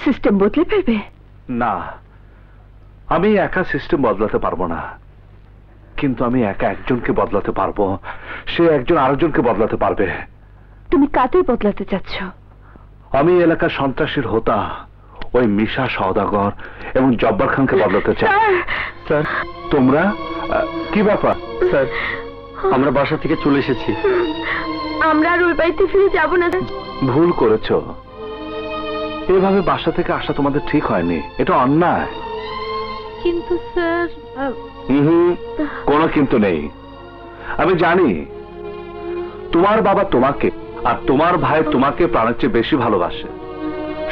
System বদলে ফেলবে? না, আমি একা সিস্টেম বদলাতে পারবো না, কিন্তু আমি একা একজনকে বদলাতে পারবো, সে একজন আরেকজনকে বদলাতে পারবে। তুমি কাকে বদলাতে চাচ্ছ? আমি এলাকার সন্ত্রাসীর হোতা ওই মিশা সওদাগর এবং জব্বার খানকে বদলাতে চাই। স্যার, তোমরা কি ব্যাপার? স্যার, আমরা বাসা থেকে চলে এসেছি। আমরা আর ওই বাড়িতে ফিরে যাব না। ভুল করেছো, এভাবে বাসা থেকে আসা তোমাদের ঠিক হয়নি, এটা অন্যায়। কিন্তু স্যার, কোনো কিন্তু নেই। আমি জানি তোমার বাবা তোমাকে আর তোমার ভাই তোমাকে প্রাণের চেয়ে বেশি ভালোবাসে,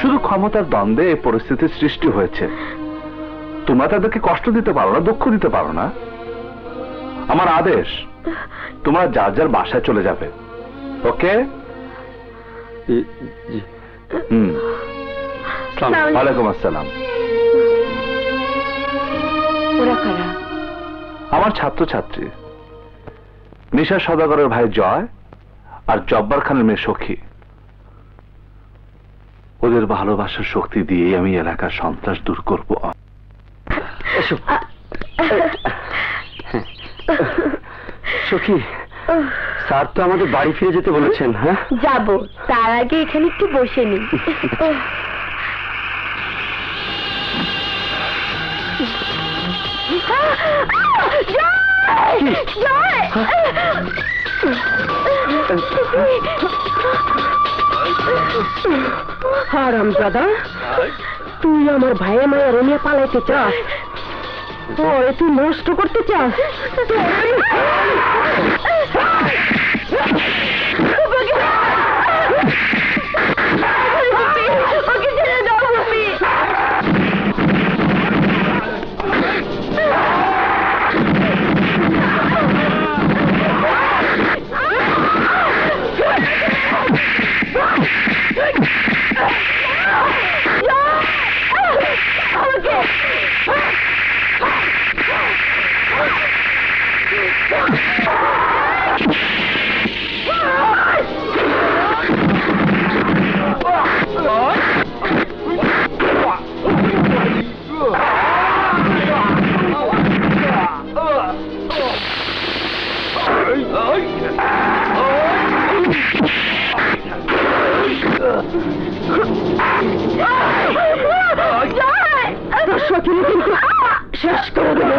শুধু ক্ষমতার দ্বন্দ্বে এই পরিস্থিতির সৃষ্টি হয়েছে। তোমরা তাদেরকে কষ্ট দিতে পারো না, দুঃখ দিতে পারো না। আমার আদেশ, তোমরা যার যার বাসায় চলে যাবে। ওকে? ওয়ালাইকুম আসসালাম। ওরা কারা? আমার ছাত্রছাত্রী, মিশা সওদাগরের ভাই জয় আর জব্বার খানের মেয়ে সখী। ওদের ভালোবাসার শক্তি দিয়ে আমি এলাকার সন্ত্রাস দূর করব। সখী, স্যার তো আমাদের বাড়ি ফিরে যেতে বলেছেন। হ্যাঁ, যাব, তার আগে এখানে একটু বসে নি। হারামজাদা, তুই আমার ভাইয়ের মায়ের নিয়ে পালাইতে চাস? ওরে তুই নষ্ট করতে চাস? শেষ করে দেব।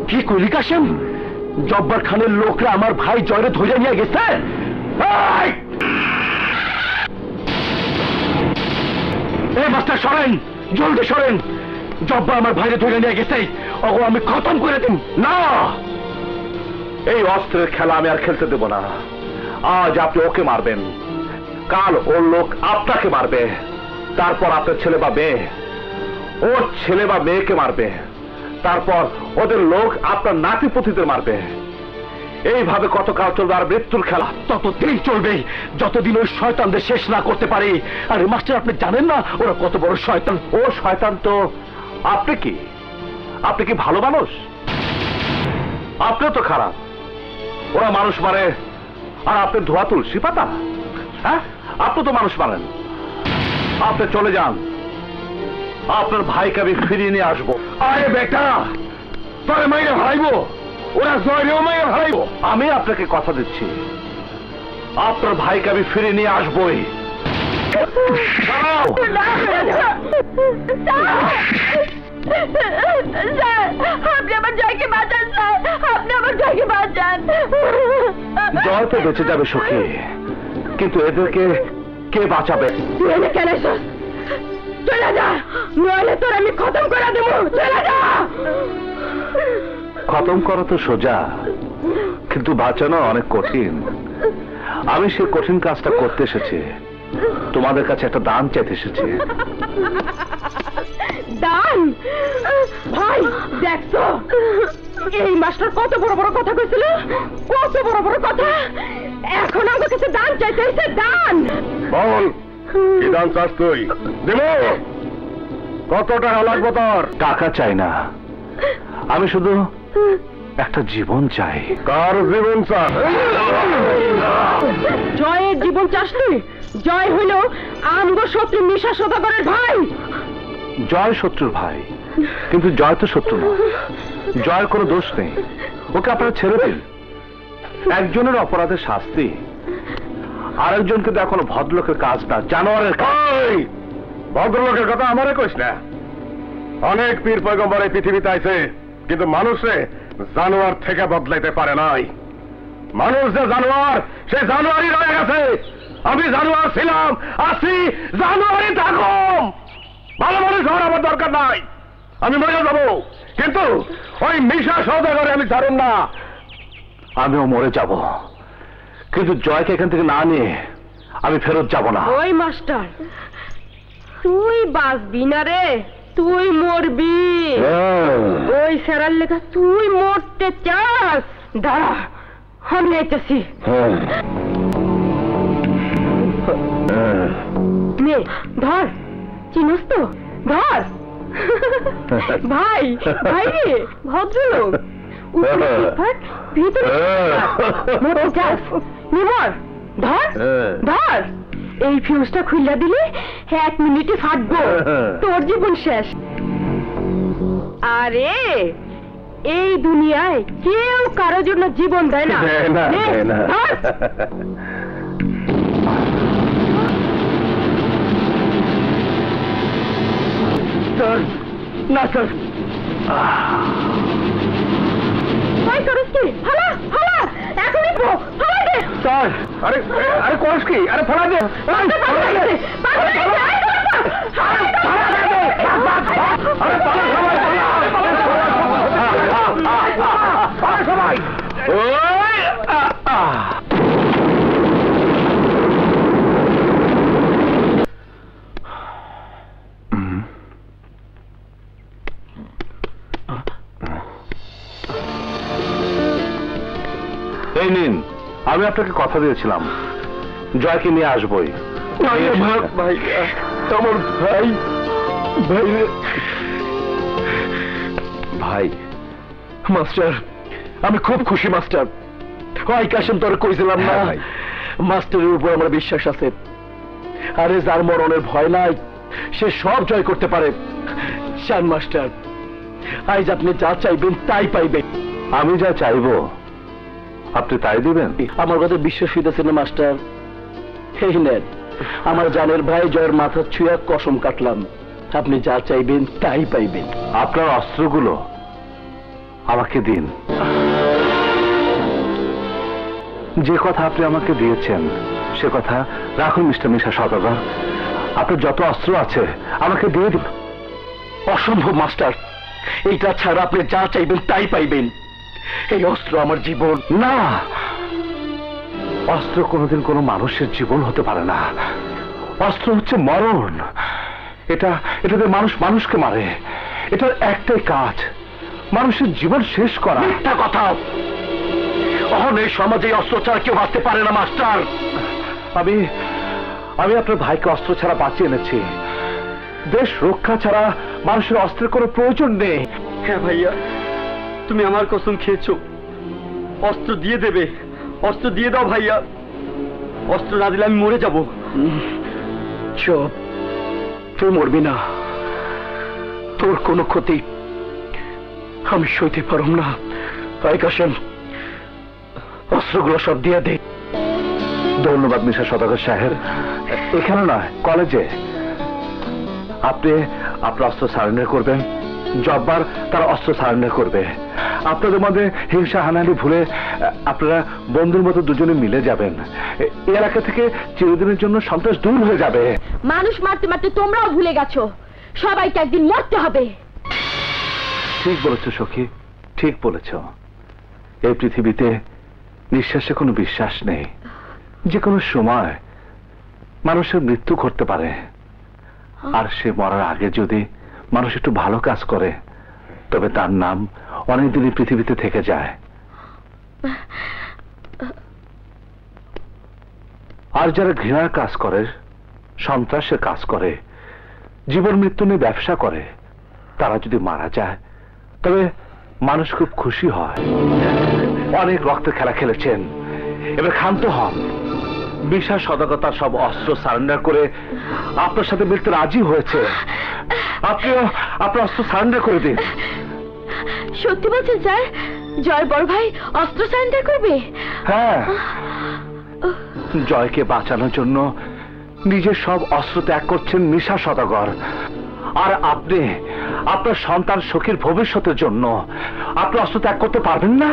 কি কইলি কাশেম? জব্বার খানের লোকরা আমার ভাই জয়রে ধরে নিয়ে গেছে। এই মাস্টার সরেন, জলদি সরেন। জব্বার আমার ভাইরে ধরে নিয়ে গেছে, ওগো আমি খতম করে দিন। না, এই অস্ত্রের খেলা আমি আর খেলতে দেব না। আজ আপনি ওকে মারবেন, কাল ওর লোক আপনাকে মারবে, তারপর আপনার ছেলে বা মেয়ে ওর ছেলে বা মেয়েকে মারবে, তারপর ওদের লোক আপনার নাতি পুতিদের মারবে। এইভাবে কতকাল চলবে আর মৃত্যুর খেলা? ততদিন চলবে যতদিন ওই শয়তানদের শেষ না করতে পারি। আরে মাস্টার, আপনি জানেন না ওরা কত বড় শয়তান? ও শয়তান তো আপনি কি ভালো মানুষ? আপনিও তো খারাপ। ওরা মানুষ মারে আর আপনি ধোয়া তুলসী পাতা। হ্যাঁ, আপনি তো মানুষ মারেন। আপনি চলে যান, আপনার ভাইকে আমি ফিরিয়ে নিয়ে আসবো। আরে বেটা, তোরে মাইরে হারাইবো, ওরা জয়রেও মাইরে হারাইবো। আমি আপনাকে কথা দিচ্ছি, আপনার ভাইকে আমি ফিরিয়ে নিয়ে আসবোই। আপনি আমার জয়কে বাঁচান স্যার, আপনি আমার জয়কে বাঁচান। জয় তো বেঁচে যাবে সখী, কিন্তু এদেরকে কে বাঁচাবে? কেন চলে যা, নইলে তোর আমি খতম করে দেবো। চলে যা। খতম করা তো সোজা, কিন্তু বাঁচানো অনেক কঠিন। আমি সেই কঠিন কাজটা করতে এসেছি, তোমাদের কাছে একটা দান চাইতে এসেছি। দান? ভাই দেখছো এই মাস্টার কত বড় বড় কথা কইছিল, কত বড় বড় কথা। এখন আমার কাছে দান চাইতে এসে। দান বল, কি দান চাস তুই? দেব। কত টাকা লাগবে তোর? টাকা চাই না, আমি শুধু একটা জীবন চাই। কার জীবন চাই? জয়ের জীবন চাস তুই? জয় হইল আমগো শত্রু মিশা সদাগরের ভাই। জয় শত্রুর ভাই, কিন্তু জয় তো শত্রু না। জয়ের কোনো দোষ নেই, ওকে আপনারা ছেড়ে দিন। একজনের অপরাধের শাস্তি আরেকজনকে তো এখনো ভদ্রলোকের কাজ না, জানোয়ারের কাজ। ভদ্রলোকের কথা আমারে কইস না। অনেক পীর পয়গম্বর এই পৃথিবীতে আইছে, কিন্তু মানুষে জানোয়ার থেকে বদলাইতে পারে নাই। মানুষ যে জানোয়ার, সে জানোয়ারই রয়ে গেছে। আমি জানোয়ার ছিলাম, আছি, জানোয়ারই থাকুম। ভালো মানুষ হওয়ার আমার দরকার নাই, আমি মরে যাবো, কিন্তু ওই মিশা সওদাগরে আমি ছাড়ুম না। আমিও মরে যাব, কিন্তু জয়কে এখান থেকে না নিয়ে আমি ফেরত যাব না। ওই মাস্টার, তুই বাঁচবি না রে, তুই মরবি। ওই সেরার লেখা তুই মরতে চাস? দাঁড়া, আমি আইতেছি। নে ধর, চিনিস তো? ধর। ভাই, ভাই রে, ভদ্রলোক। উপরে ফিটফাট, ভিতরে ফিটফাট। মরতে চাস? নিমর, ধর, ধর। এই ফিউজটা খুইলা দিলে 1 মিনিটে ফাটবো, তোর জীবন শেষ। আরে এই দুনিয়ায় কেউ কারোর জন্য জীবন দেয় না। নে, ধর। স্যার, না স্যার। ভয় করিস কি? ফালা, ফালা, এখনই পো, ফালা দে। স্যার, আরে আরে কোস কি? আরে ফালা দে। সবাই এই নিন, আমি আপনাকে কথা দিয়েছিলাম জয়কে নিয়ে আসবই। ভাই, আমার ভাই, ভাই, ভাই, মাস্টার, আমি খুব খুশি মাস্টার। ওই কাশেম তোর কইছিলাম না, মাস্টারের উপর আমার বিশ্বাস আছে। আরে যার মরণের ভয় নাই, সে সব জয় করতে পারে। শান মাস্টার, আজ আপনি যা চাইবেন তাই পাইবেন। আমি যা চাইবো আপনি তাই দিবেন? আমার কথা বিশ্বাস হইতেছে না মাস্টার। এই নেন, আমার জানের ভাই জয়ের মাথা ছুঁয়া কসম কাটলাম, আপনি যা চাইবেন তাই পাইবেন। আপনার অস্ত্রগুলো আমাকে দিন। যে কথা আপনি আমাকে দিয়েছেন সে কথা রাখুন মিস্টার মিশা সওদাগর। আপনার যত অস্ত্র আছে আমাকে দিয়ে দিন। অসম্ভব মাস্টার, এইটা ছাড়া আপনি যা চাইবেন তাই পাইবেন। এই অস্ত্র আমার জীবন না। অস্ত্র কোনোদিন কোনো মানুষের জীবন হতে পারে না। অস্ত্র হচ্ছে মরণ। এটাতে মানুষ মানুষকে মারে। এটার একটাই কাজ, মানুষের জীবন শেষ করা। মিথ্যা কথা। অহন এই সমাজে অস্ত্র ছাড়া কেউ বাঁচতে পারে না মাস্টার। আমি আপনার ভাইকে অস্ত্র ছাড়া বাঁচিয়ে এনেছি। দেশ রক্ষা ছাড়া মানুষের অস্ত্রের কোনো প্রয়োজন নেই। হ্যাঁ ভাইয়া, তুমি আমার কসম খেয়েছো, অস্ত্র দিয়ে দেবে। অস্ত্র দিয়ে দাও ভাইয়া, অস্ত্র না দিলে আমি মরে যাব। চুপ, তুই মরবি না। তোর কোনো ক্ষতি আমি সইতে পারব না। তাই কাশেম, অস্ত্রগুলো সব দিয়ে দে। ধন্যবাদ মিশা সওদাগর সাহেব। এখানে নয়, কলেজে আপনি আপনার অস্ত্র সারেন্ডার করবেন, জব্বার তার অস্ত্র সারেন্ডার করবে। আপনাদের মধ্যে হিংসা হানাহানি ভুলে আপনারা বন্ধুর মতো দুজনে মিলে যাবেন। এই এলাকা থেকে চিরদিনের জন্য সন্ত্রাস দূর হয়ে যাবে। মানুষ মারতে মারতে তোমরাও ভুলে গেছো সবাইকে একদিন মরতে হবে। ঠিক বলেছ সখী, ঠিক বলেছ। এই পৃথিবীতে নিঃশ্বাসে কোনো বিশ্বাস নেই। যে কোনো সময় মানুষের মৃত্যু ঘটতে পারে, আর সে মরার আগে যদি মানুষ একটু ভালো কাজ করে তবে তার নাম অনেকদিনই পৃথিবীতে থেকে যায়। আর যারা ঘৃণার কাজ করে, সন্ত্রাসের কাজ করে, জীবন মৃত্যু নিয়ে ব্যবসা করে, তারা যদি মারা যায় তবে মানুষ খুব খুশি হয়। অনেক রক্তের খেলা খেলেছেন, এবার ক্ষান্ত হন। বিশাল সতর্কতার সব অস্ত্র সারেন্ডার করে আপনার সাথে মিলতে রাজি হয়েছে। আপনিও আপনার অস্ত্র সারেন্ডার করে দিন। সত্যি বলছেন স্যার? জয় বড় ভাই অস্ত্র সারেন্ডার করবে? হ্যাঁ, জয়কে বাঁচানোর জন্য নিজের সব অস্ত্র ত্যাগ করছেন মিশা সদাগর। আর আপনি আপনার সন্তান সখীর ভবিষ্যতের জন্য আপনি অস্ত্র ত্যাগ করতে পারবেন না?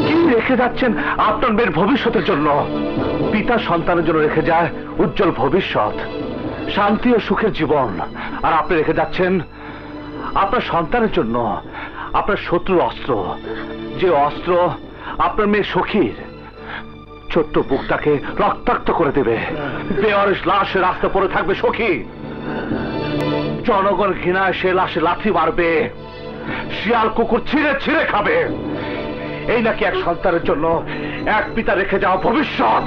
কি রেখে যাচ্ছেন আপনার মেয়ের ভবিষ্যতের জন্য? পিতা সন্তানের জন্য রেখে যায় উজ্জ্বল ভবিষ্যৎ, শান্তি ও সুখের জীবন। আর আপনি রেখে যাচ্ছেন আপনার সন্তানের জন্য আপনার শত্রুর অস্ত্র, যে অস্ত্র আপনার মেয়ে সখীর ছোট্ট বুকটাকে রক্তাক্ত করে দেবে। বেয়ারিশ লাশে রাস্তা পড়ে থাকবে সখী, জনগণ ঘৃণায় সে লাশে লাথি মারবে, শিয়াল কুকুর ছিঁড়ে ছিঁড়ে খাবে। এই নাকি এক সন্তানের জন্য এক পিতা রেখে যাওয়া ভবিষ্যৎ?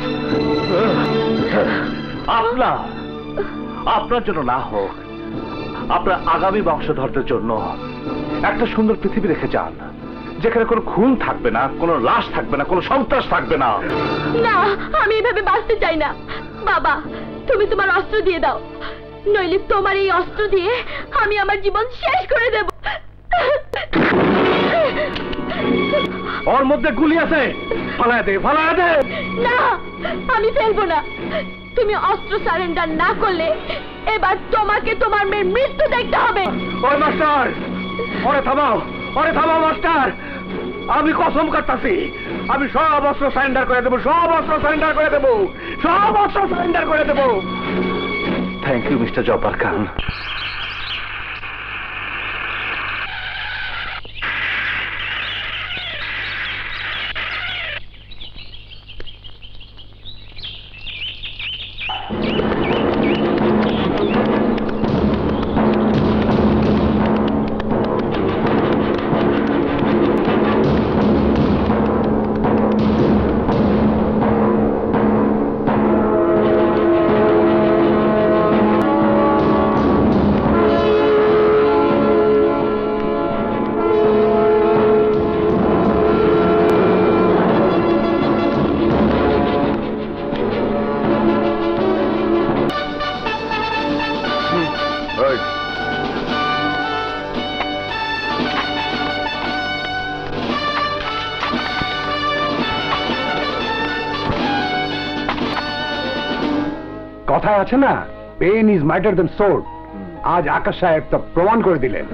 আপনার জন্য না হোক, আপনার আগামী বংশধরদের জন্য একটা সুন্দর পৃথিবী রেখে যান, যেখানে কোনো খুন থাকবে না, কোনো লাশ থাকবে না, কোনো সন্ত্রাস থাকবে না। না, আমি এভাবে বাঁচতে চাই না। বাবা, তুমি তোমার অস্ত্র দিয়ে দাও, নইলে তোমার এই অস্ত্র দিয়ে আমি আমার জীবন শেষ করে দেব। ওর মধ্যে গুলি আছে, ফালায় দে, ফালায় দে। না, আমি ফেলবো না। তুমি অস্ত্র সারেন্ডার না করলে এবার তোমাকে তোমার মেয়ের মৃত্যু দেখতে হবে। ওই মাস্টার, ওরে থামাও, ওরে থামাও মাস্টার। আমি কসম করতেছি, আমি সব অস্ত্র সারেন্ডার করে দেবো, সব অস্ত্র সারেন্ডার করে দেবো, সব অস্ত্র সারেন্ডার করে দেবো। Thank you mister Jabbar Khan. কথায় আছে না, pen is mightier than sword. আজ আকাশ সাহেব তা প্রমাণ করে দিলেন।